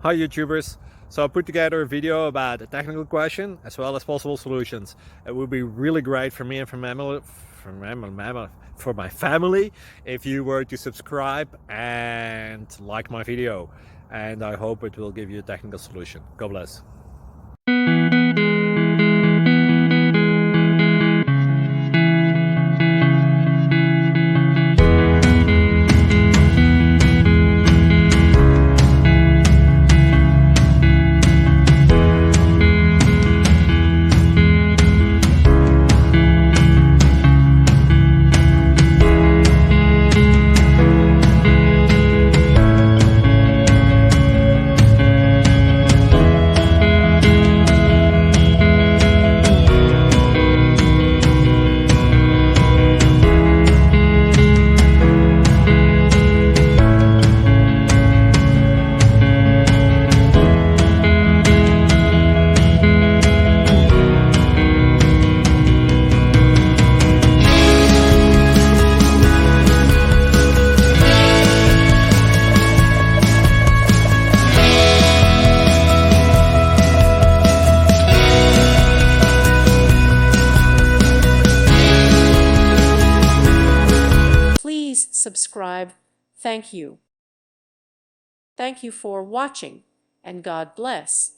Hi YouTubers! So I put together a video about a technical question as well as possible solutions. It would be really great for me and for my family if you were to subscribe and like my video. And I hope it will give you a technical solution. God bless. Please subscribe. Thank you. Thank you for watching, and God bless.